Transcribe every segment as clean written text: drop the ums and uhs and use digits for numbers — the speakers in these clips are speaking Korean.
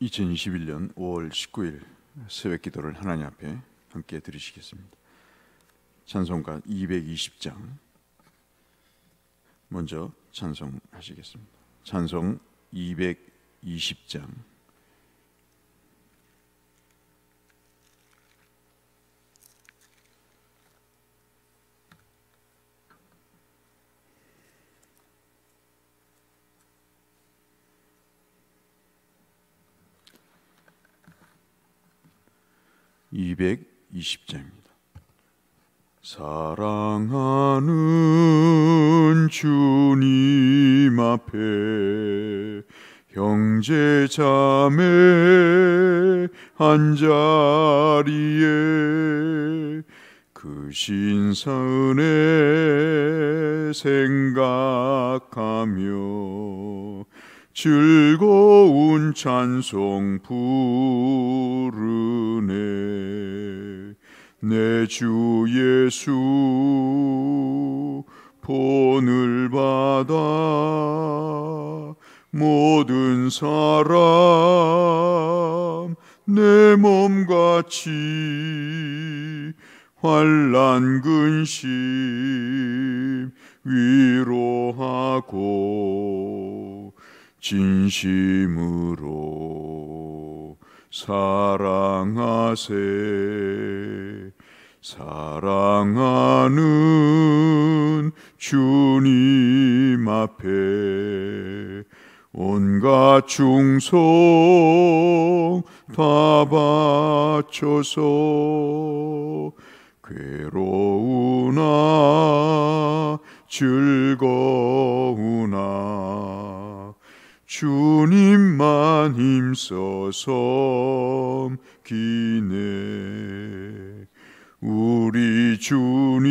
2021년 5월 19일 새벽 기도를 하나님 앞에 함께 드리시겠습니다. 찬송가 220장 먼저 찬송하시겠습니다. 찬송 220장. (220장입니다) 사랑하는 주님 앞에 형제 자매 한자리에 그 신사은혜 생각하며 즐거운 찬송 부르네. 내 주 예수 본을 받아 모든 사람 내 몸같이 환난 근심 위로하고 진심으로 사랑하세. 사랑하는 주님 앞에 온갖 충성 다 바쳐서 괴로우나 즐거우나 주님만 힘써서 섬기네. 우리 주님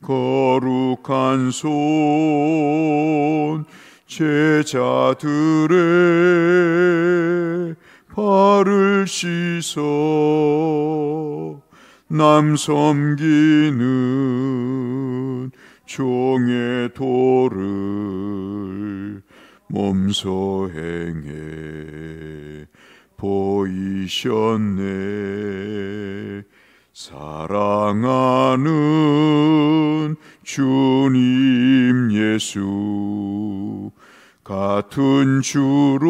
거룩한 손 제자들의 발을 씻어 남 섬기는 종의 도를 몸소 행해 보이셨네. 사랑하는 주님 예수 같은 주로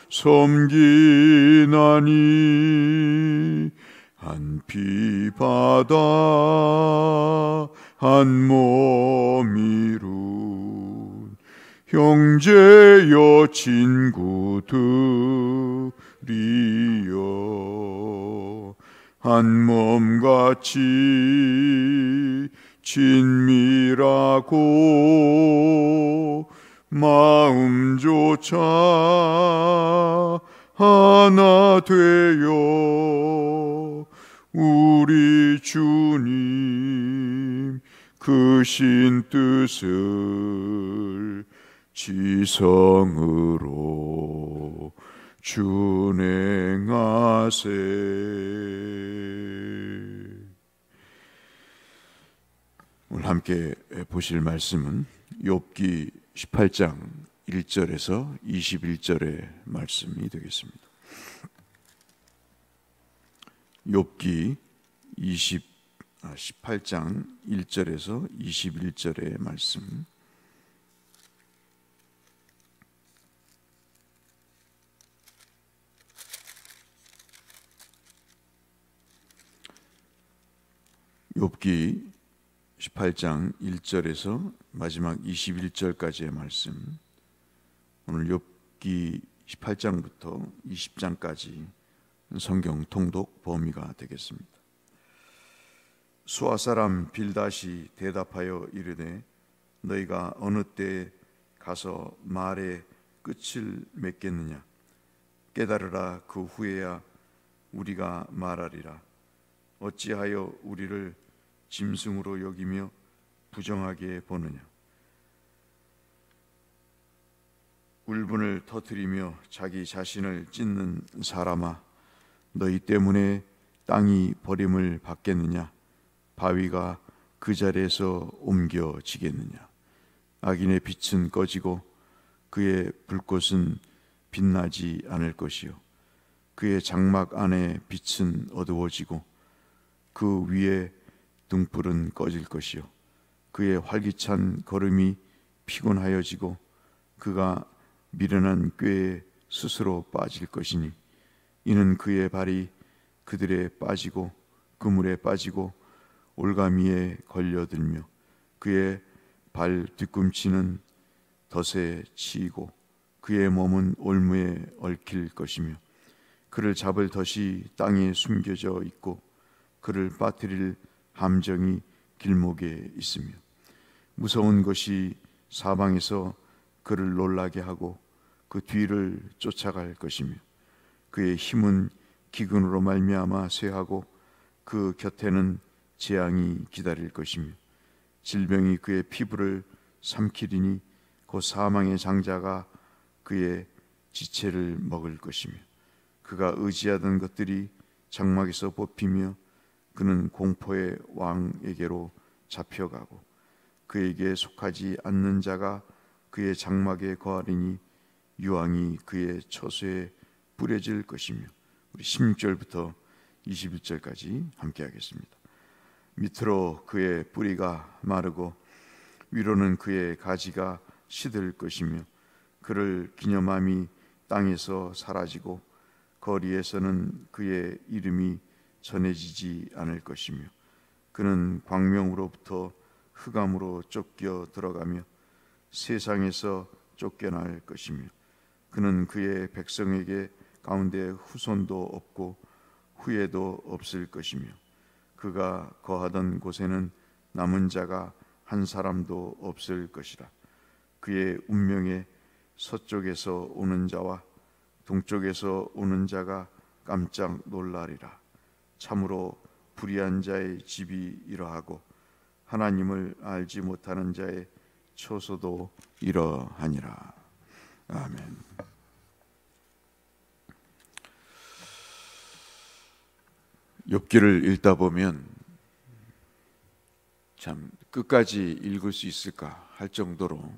섬기나니 한 피 바다 한 몸 이룬 형제여 친구들이여 한 몸같이 친밀하고 마음조차 하나 되어 우리 주님 크신 뜻을 지성으로 준행하세. 오늘 함께 보실 말씀은 욥기 18장 1절에서 21절의 말씀이 되겠습니다. 욥기 18장 1절에서 21절의 말씀. 욥기 18장 1절에서 마지막 21절까지의 말씀. 오늘 욥기 18장부터 20장까지 성경 통독 범위가 되겠습니다. 수아 사람 빌닷이 대답하여 이르되 너희가 어느 때에 가서 말의 끝을 맺겠느냐. 깨달으라. 그 후에야 우리가 말하리라. 어찌하여 우리를 짐승으로 여기며 부정하게 보느냐. 울분을 터뜨리며 자기 자신을 찢는 사람아, 너희 때문에 땅이 버림을 받겠느냐. 바위가 그 자리에서 옮겨지겠느냐. 악인의 빛은 꺼지고 그의 불꽃은 빛나지 않을 것이요 그의 장막 안에 빛은 어두워지고 그 위에 등불은 꺼질 것이요 그의 활기찬 걸음이 피곤하여지고 그가 미련한 꾀에 스스로 빠질 것이니 이는 그의 발이 그들에 빠지고 그물에 빠지고 올가미에 걸려들며 그의 발 뒤꿈치는 덫에 치이고 그의 몸은 올무에 얽힐 것이며 그를 잡을 덫이 땅에 숨겨져 있고 그를 빠뜨릴 함정이 길목에 있으며 무서운 것이 사방에서 그를 놀라게 하고 그 뒤를 쫓아갈 것이며 그의 힘은 기근으로 말미암아 쇠하고 그 곁에는 재앙이 기다릴 것이며 질병이 그의 피부를 삼키리니 곧 사망의 장자가 그의 지체를 먹을 것이며 그가 의지하던 것들이 장막에서 뽑히며 그는 공포의 왕에게로 잡혀가고 그에게 속하지 않는 자가 그의 장막에 거하리니 유황이 그의 처소에 뿌려질 것이며 우리 16절부터 21절까지 함께 하겠습니다. 밑으로 그의 뿌리가 마르고 위로는 그의 가지가 시들 것이며 그를 기념함이 땅에서 사라지고 거리에서는 그의 이름이 전해지지 않을 것이며 그는 광명으로부터 흑암으로 쫓겨 들어가며 세상에서 쫓겨날 것이며 그는 그의 백성에게 가운데 후손도 없고 후예도 없을 것이며 그가 거하던 곳에는 남은 자가 한 사람도 없을 것이라. 그의 운명에 서쪽에서 오는 자와 동쪽에서 오는 자가 깜짝 놀라리라. 참으로 불의한 자의 집이 이러하고 하나님을 알지 못하는 자의 처소도 이러하니라. 아멘. 욥기를 읽다 보면 참 끝까지 읽을 수 있을까 할 정도로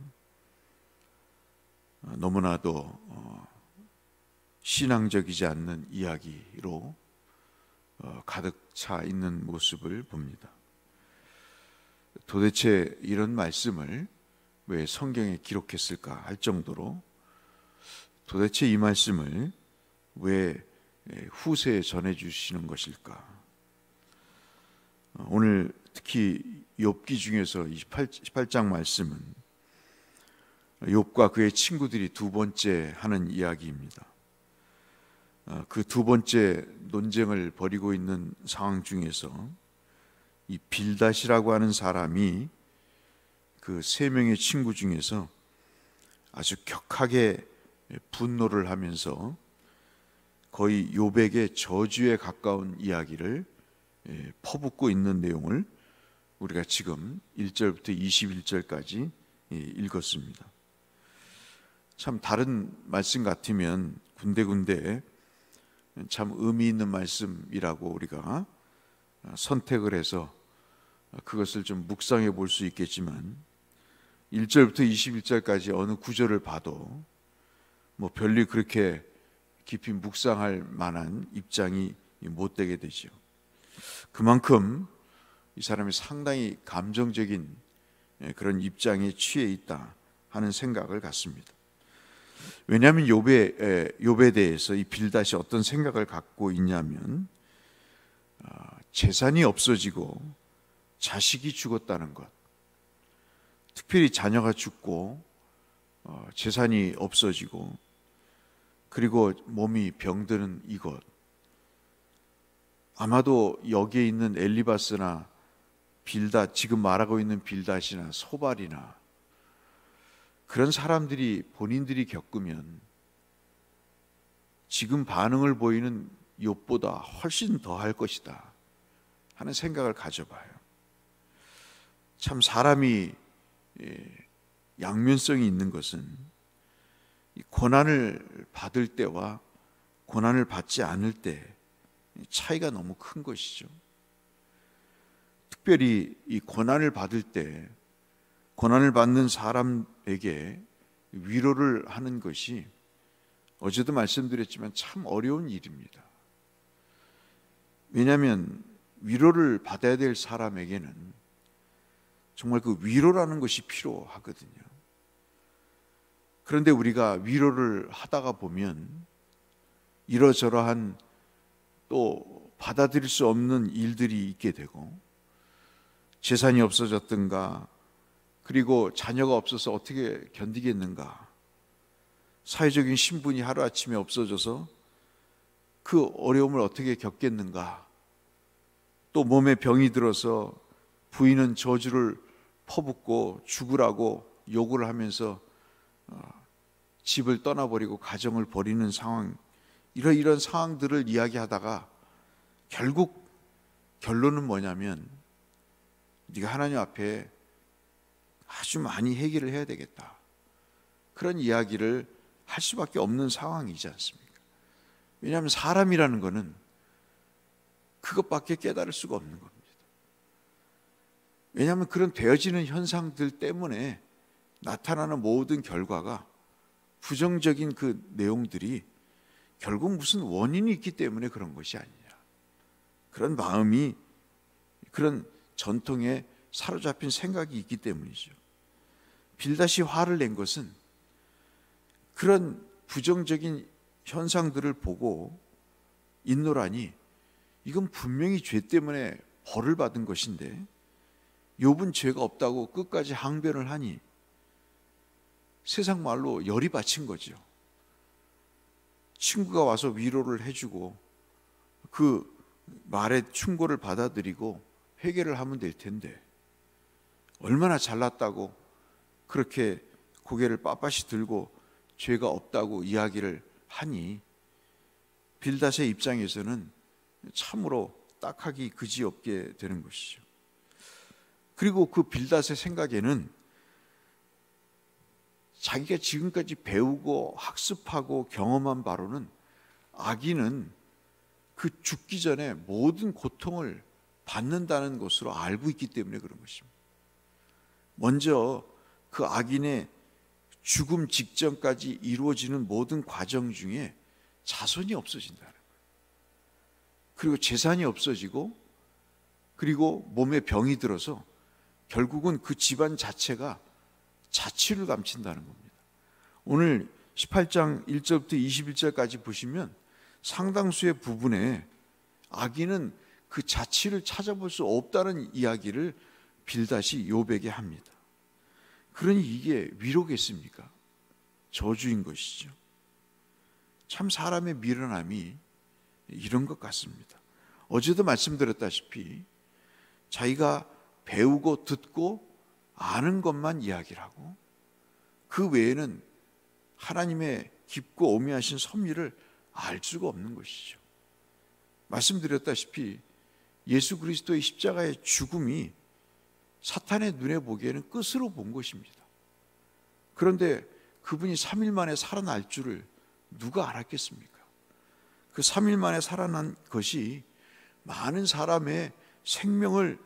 너무나도 신앙적이지 않는 이야기로 가득 차 있는 모습을 봅니다. 도대체 이런 말씀을 왜 성경에 기록했을까 할 정도로 도대체 이 말씀을 왜 후세에 전해주시는 것일까? 오늘 특히 욥기 중에서 18장 말씀은 욥과 그의 친구들이 두 번째 하는 이야기입니다. 그 두 번째 논쟁을 벌이고 있는 상황 중에서 이 빌닷이라고 하는 사람이 그 세 명의 친구 중에서 아주 격하게 분노를 하면서 거의 욥에게 저주에 가까운 이야기를 퍼붓고 있는 내용을 우리가 지금 1절부터 21절까지 읽었습니다. 참 다른 말씀 같으면 군데군데 참 의미 있는 말씀이라고 우리가 선택을 해서 그것을 좀 묵상해 볼 수 있겠지만 1절부터 21절까지 어느 구절을 봐도 뭐 별리 그렇게 깊이 묵상할 만한 입장이 못 되게 되죠. 그만큼 이 사람이 상당히 감정적인 그런 입장에 취해 있다 하는 생각을 갖습니다. 왜냐하면 욥에 대해서 이 빌닷이 어떤 생각을 갖고 있냐면 재산이 없어지고 자식이 죽었다는 것, 특별히 자녀가 죽고 재산이 없어지고 그리고 몸이 병드는 이것, 아마도 여기에 있는 엘리바스나 빌닷, 지금 말하고 있는 빌닷이나 소발이나 그런 사람들이 본인들이 겪으면 지금 반응을 보이는 욥보다 훨씬 더 할 것이다 하는 생각을 가져봐요. 참 사람이 양면성이 있는 것은 고난을 받을 때와 고난을 받지 않을 때 차이가 너무 큰 것이죠. 특별히 이 고난을 받을 때 고난을 받는 사람에게 위로를 하는 것이 어제도 말씀드렸지만 참 어려운 일입니다. 왜냐하면 위로를 받아야 될 사람에게는 정말 그 위로라는 것이 필요하거든요. 그런데 우리가 위로를 하다가 보면 이러저러한 또 받아들일 수 없는 일들이 있게 되고, 재산이 없어졌든가, 그리고 자녀가 없어서 어떻게 견디겠는가, 사회적인 신분이 하루아침에 없어져서 그 어려움을 어떻게 겪겠는가, 또 몸에 병이 들어서 부인은 저주를 퍼붓고 죽으라고 요구를 하면서 집을 떠나버리고 가정을 버리는 상황, 이런 상황들을 이야기하다가 결국 결론은 뭐냐면 네가 하나님 앞에 아주 많이 회개를 해야 되겠다, 그런 이야기를 할 수밖에 없는 상황이지 않습니까? 왜냐하면 사람이라는 것은 그것밖에 깨달을 수가 없는 겁니다. 왜냐하면 그런 되어지는 현상들 때문에 나타나는 모든 결과가, 부정적인 그 내용들이 결국 무슨 원인이 있기 때문에 그런 것이 아니냐, 그런 마음이, 그런 전통에 사로잡힌 생각이 있기 때문이죠. 빌닷이 화를 낸 것은 그런 부정적인 현상들을 보고 인노라니 이건 분명히 죄 때문에 벌을 받은 것인데 욥은 죄가 없다고 끝까지 항변을 하니 세상 말로 열이 받친 거죠. 친구가 와서 위로를 해주고 그 말의 충고를 받아들이고 회개를 하면 될 텐데 얼마나 잘났다고 그렇게 고개를 빳빳이 들고 죄가 없다고 이야기를 하니 빌닷의 입장에서는 참으로 딱하기 그지없게 되는 것이죠. 그리고 그 빌닷의 생각에는 자기가 지금까지 배우고 학습하고 경험한 바로는 악인은 그 죽기 전에 모든 고통을 받는다는 것으로 알고 있기 때문에 그런 것입니다. 먼저 그 악인의 죽음 직전까지 이루어지는 모든 과정 중에 자손이 없어진다는 거예요. 그리고 재산이 없어지고, 그리고 몸에 병이 들어서 결국은 그 집안 자체가 자취를 감춘다는 겁니다. 오늘 18장 1절부터 21절까지 보시면 상당수의 부분에 악인은 그 자취를 찾아볼 수 없다는 이야기를 빌닷이 욥에게 합니다. 그러니 이게 위로겠습니까? 저주인 것이죠. 참 사람의 미련함이 이런 것 같습니다. 어제도 말씀드렸다시피 자기가 배우고 듣고 아는 것만 이야기를 하고 그 외에는 하나님의 깊고 오묘하신 섭리를 알 수가 없는 것이죠. 말씀드렸다시피 예수 그리스도의 십자가의 죽음이 사탄의 눈에 보기에는 끝으로 본 것입니다. 그런데 그분이 3일 만에 살아날 줄을 누가 알았겠습니까? 그 3일 만에 살아난 것이 많은 사람의 생명을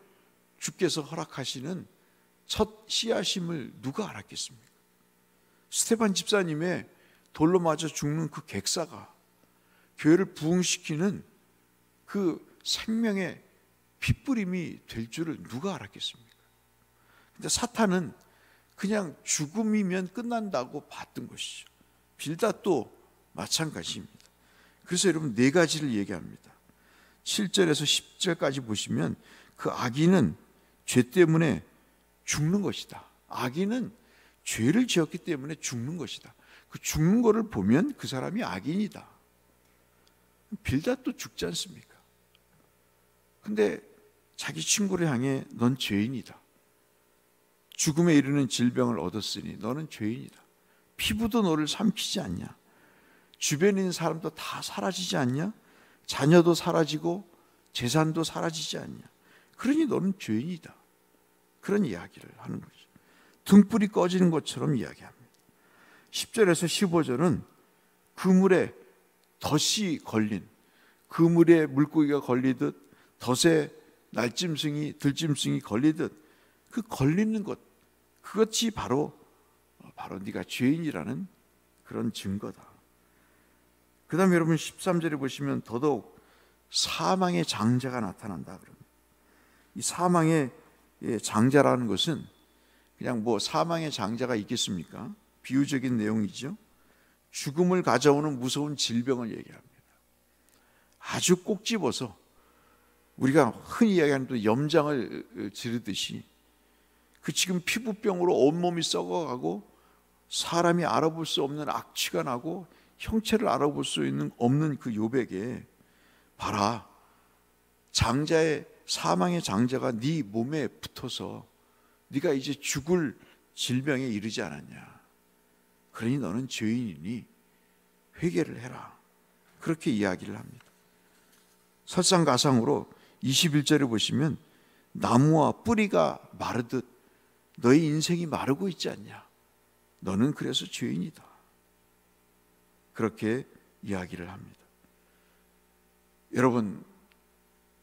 주께서 허락하시는 첫 씨앗임을 누가 알았겠습니까? 스테반 집사님의 돌로 맞아 죽는 그 객사가 교회를 부흥시키는 그 생명의 핏부림이 될 줄을 누가 알았겠습니까? 근데 사탄은 그냥 죽음이면 끝난다고 봤던 것이죠. 빌닷도 마찬가지입니다. 그래서 여러분 네 가지를 얘기합니다. 7절에서 10절까지 보시면 그 악인은 죄 때문에 죽는 것이다. 악인은 죄를 지었기 때문에 죽는 것이다. 그 죽는 것을 보면 그 사람이 악인이다. 빌닷도 죽지 않습니까? 근데 자기 친구를 향해 넌 죄인이다. 죽음에 이르는 질병을 얻었으니 너는 죄인이다. 피부도 너를 삼키지 않냐? 주변에 있는 사람도 다 사라지지 않냐? 자녀도 사라지고 재산도 사라지지 않냐? 그러니 너는 죄인이다. 그런 이야기를 하는 거죠. 등불이 꺼지는 것처럼 이야기합니다. 10절에서 15절은 그물에 덫이 걸린, 그물에 물고기가 걸리듯 덫에 날짐승이 들짐승이 걸리듯 그 걸리는 것, 그것이 바로 바로 네가 죄인이라는 그런 증거다. 그 다음에 여러분 13절에 보시면 더더욱 사망의 장자가 나타난다. 이 사망의 장자라는 것은 그냥 뭐 사망의 장자가 있겠습니까? 비유적인 내용이죠. 죽음을 가져오는 무서운 질병을 얘기합니다. 아주 꼭 집어서 우리가 흔히 이야기하는 또 염장을 지르듯이 그 지금 피부병으로 온몸이 썩어가고 사람이 알아볼 수 없는 악취가 나고 형체를 알아볼 수 없는 그 요백에 봐라, 장자의 사망의 장자가 네 몸에 붙어서 네가 이제 죽을 질병에 이르지 않았냐. 그러니 너는 죄인이니 회개를 해라. 그렇게 이야기를 합니다. 설상가상으로 21절에 보시면 나무와 뿌리가 마르듯 너의 인생이 마르고 있지 않냐. 너는 그래서 죄인이다. 그렇게 이야기를 합니다. 여러분,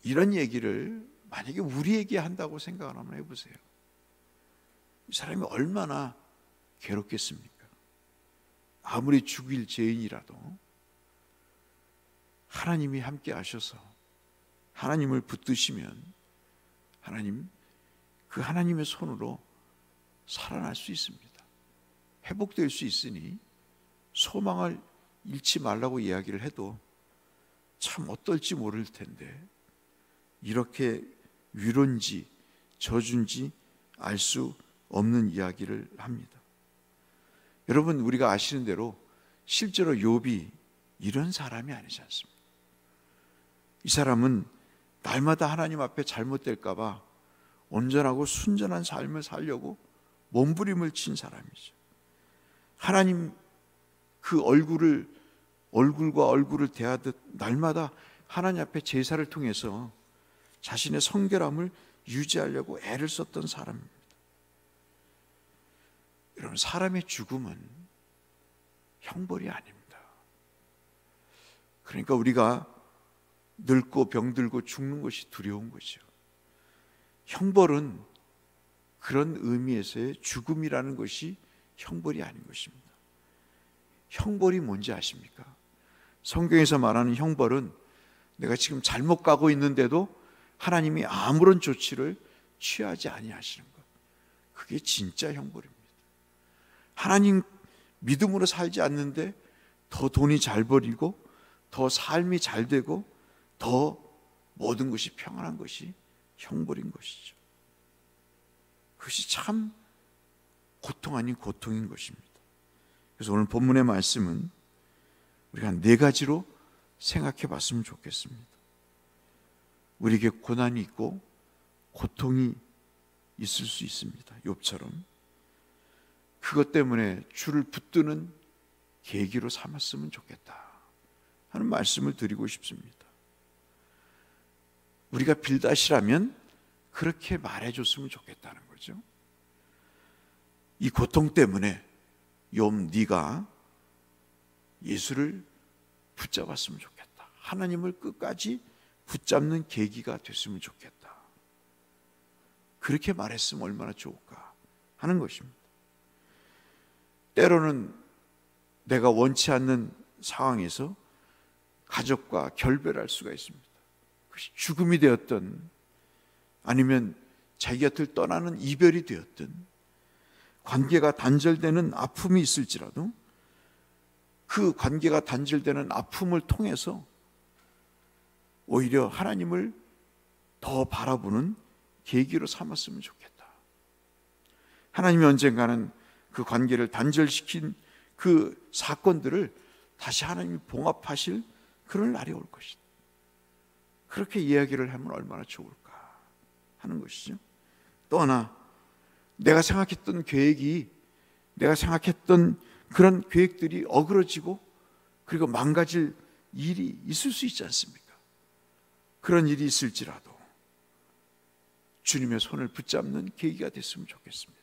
이런 얘기를 만약에 우리에게 한다고 생각을 한번 해보세요. 이 사람이 얼마나 괴롭겠습니까? 아무리 죽일 죄인이라도 하나님이 함께 하셔서 하나님을 붙드시면 하나님, 그 하나님의 손으로 살아날 수 있습니다. 회복될 수 있으니 소망을 잃지 말라고 이야기를 해도 참 어떨지 모를 텐데 이렇게 위로인지 저주인지 알 수 없는 이야기를 합니다. 여러분, 우리가 아시는 대로 실제로 욥이 이런 사람이 아니지 않습니까? 이 사람은 날마다 하나님 앞에 잘못될까 봐 온전하고 순전한 삶을 살려고 몸부림을 친 사람이죠. 하나님 그 얼굴과 얼굴을 대하듯 날마다 하나님 앞에 제사를 통해서 자신의 성결함을 유지하려고 애를 썼던 사람입니다. 여러분, 사람의 죽음은 형벌이 아닙니다. 그러니까 우리가 늙고 병들고 죽는 것이 두려운 거죠. 형벌은 그런 의미에서의 죽음이라는 것이 형벌이 아닌 것입니다. 형벌이 뭔지 아십니까? 성경에서 말하는 형벌은 내가 지금 잘못 가고 있는데도 하나님이 아무런 조치를 취하지 아니하시는 것, 그게 진짜 형벌입니다. 하나님 믿음으로 살지 않는데 더 돈이 잘 벌이고 더 삶이 잘 되고 더 모든 것이 평안한 것이 형벌인 것이죠. 그것이 참 고통 아닌 고통인 것입니다. 그래서 오늘 본문의 말씀은 우리가 4가지로 생각해 봤으면 좋겠습니다. 우리에게 고난이 있고 고통이 있을 수 있습니다. 욥처럼. 그것 때문에 주를 붙드는 계기로 삼았으면 좋겠다 하는 말씀을 드리고 싶습니다. 우리가 빌닷이라면 그렇게 말해줬으면 좋겠다는 거죠. 이 고통 때문에 욥, 네가 예수를 붙잡았으면 좋겠다. 하나님을 끝까지 붙잡는 계기가 됐으면 좋겠다. 그렇게 말했으면 얼마나 좋을까 하는 것입니다. 때로는 내가 원치 않는 상황에서 가족과 결별할 수가 있습니다. 그것이 죽음이 되었든 아니면 자기 곁을 떠나는 이별이 되었든 관계가 단절되는 아픔이 있을지라도 그 관계가 단절되는 아픔을 통해서 오히려 하나님을 더 바라보는 계기로 삼았으면 좋겠다. 하나님이 언젠가는 그 관계를 단절시킨 그 사건들을 다시 하나님이 봉합하실 그런 날이 올 것이다. 그렇게 이야기를 하면 얼마나 좋을까 하는 것이죠. 또 하나, 내가 생각했던 계획이, 내가 생각했던 그런 계획들이 어그러지고 그리고 망가질 일이 있을 수 있지 않습니까? 그런 일이 있을지라도 주님의 손을 붙잡는 계기가 됐으면 좋겠습니다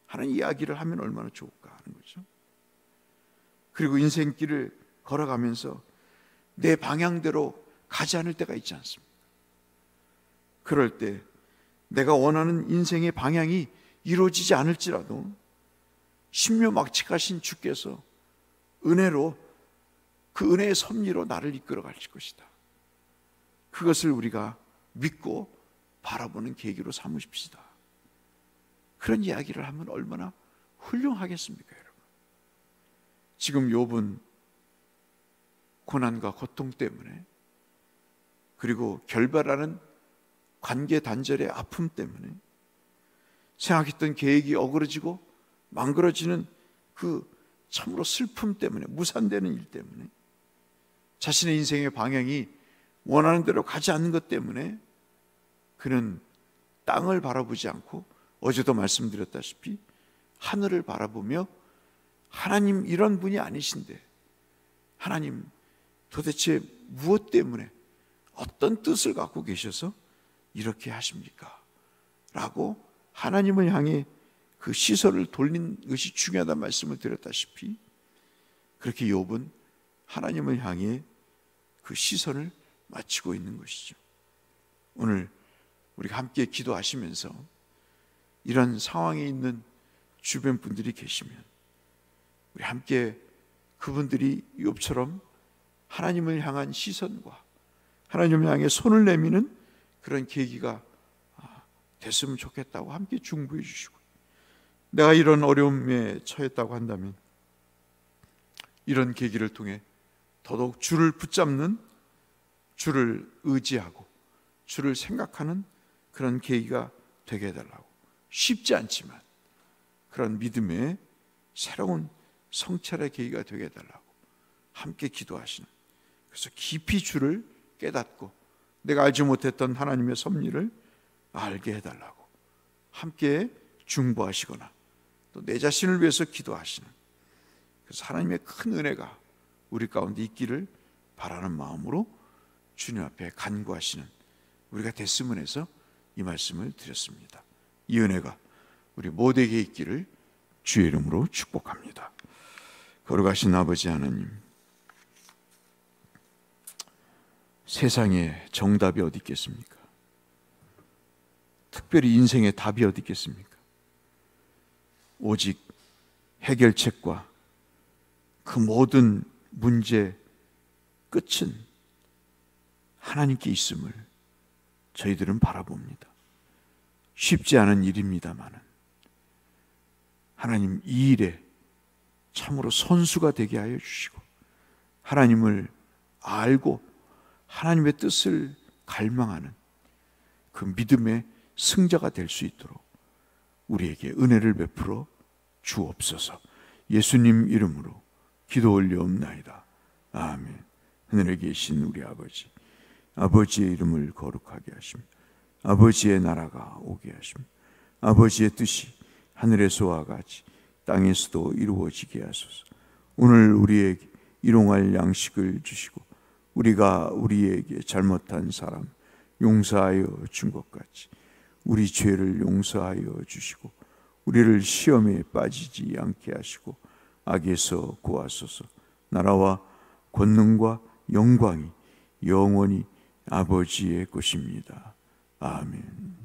하는 이야기를 하면 얼마나 좋을까 하는 거죠. 그리고 인생길을 걸어가면서 내 방향대로 가지 않을 때가 있지 않습니까? 그럴 때 내가 원하는 인생의 방향이 이루어지지 않을지라도 신묘막측하신 주께서 은혜로 그 은혜의 섭리로 나를 이끌어 가실 것이다. 그것을 우리가 믿고 바라보는 계기로 삼으십시다. 그런 이야기를 하면 얼마나 훌륭하겠습니까, 여러분? 지금 욥은 고난과 고통 때문에, 그리고 결발하는 관계 단절의 아픔 때문에, 생각했던 계획이 어그러지고 망그러지는 그 참으로 슬픔 때문에, 무산되는 일 때문에, 자신의 인생의 방향이 원하는 대로 가지 않는 것 때문에 그는 땅을 바라보지 않고, 어제도 말씀드렸다시피 하늘을 바라보며 하나님 이런 분이 아니신데 하나님 도대체 무엇 때문에, 어떤 뜻을 갖고 계셔서 이렇게 하십니까? 라고 하나님을 향해 그 시선을 돌린 것이 중요하다는 말씀을 드렸다시피, 그렇게 욥은 하나님을 향해 그 시선을 맞추고 있는 것이죠. 오늘 우리가 함께 기도하시면서 이런 상황에 있는 주변 분들이 계시면 우리 함께 그분들이 욥처럼 하나님을 향한 시선과 하나님을 향해 손을 내미는 그런 계기가 됐으면 좋겠다고 함께 중보해 주시고, 내가 이런 어려움에 처했다고 한다면 이런 계기를 통해 더더욱 주를 붙잡는, 주를 의지하고 주를 생각하는 그런 계기가 되게 해달라고, 쉽지 않지만 그런 믿음의 새로운 성찰의 계기가 되게 해달라고 함께 기도하시는, 그래서 깊이 주를 깨닫고 내가 알지 못했던 하나님의 섭리를 알게 해달라고 함께 중보하시거나 또 내 자신을 위해서 기도하시는, 그래서 하나님의 큰 은혜가 우리 가운데 있기를 바라는 마음으로 주님 앞에 간구하시는 우리가 됐으면 해서 이 말씀을 드렸습니다. 이 은혜가 우리 모두에게 있기를 주의 이름으로 축복합니다. 거룩하신 아버지 하나님, 세상에 정답이 어디 있겠습니까? 특별히 인생의 답이 어디 있겠습니까? 오직 해결책과 그 모든 문제 끝은 하나님께 있음을 저희들은 바라봅니다. 쉽지 않은 일입니다마는 하나님 이 일에 참으로 선수가 되게 하여 주시고, 하나님을 알고 하나님의 뜻을 갈망하는 그 믿음의 승자가 될 수 있도록 우리에게 은혜를 베풀어 주옵소서. 예수님 이름으로 기도 올려옵나이다. 아멘. 하늘에 계신 우리 아버지, 아버지의 이름을 거룩하게 하시며 아버지의 나라가 오게 하시며 아버지의 뜻이 하늘에서와 같이 땅에서도 이루어지게 하소서. 오늘 우리에게 일용할 양식을 주시고 우리가 우리에게 잘못한 사람 용서하여 준 것 같이 우리 죄를 용서하여 주시고 우리를 시험에 빠지지 않게 하시고 악에서 구하소서. 나라와 권능과 영광이 영원히 아버지의 것입니다. 아멘.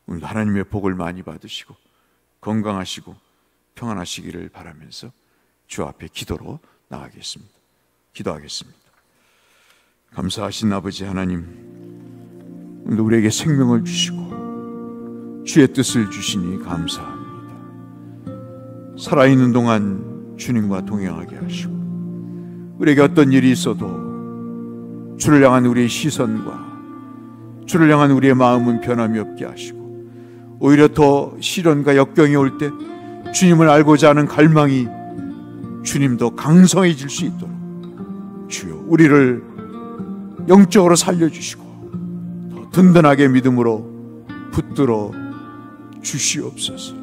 오늘 하나님의 복을 많이 받으시고 건강하시고 평안하시기를 바라면서 주 앞에 기도로 나가겠습니다. 기도하겠습니다. 감사하신 아버지 하나님, 오늘 우리에게 생명을 주시고 주의 뜻을 주시니 감사합니다. 살아있는 동안 주님과 동행하게 하시고 우리에게 어떤 일이 있어도 주를 향한 우리의 시선과 주를 향한 우리의 마음은 변함이 없게 하시고 오히려 더 시련과 역경이 올 때 주님을 알고자 하는 갈망이 주님도 강성해질 수 있도록 주여 우리를 영적으로 살려주시고 더 든든하게 믿음으로 붙들어 주시옵소서.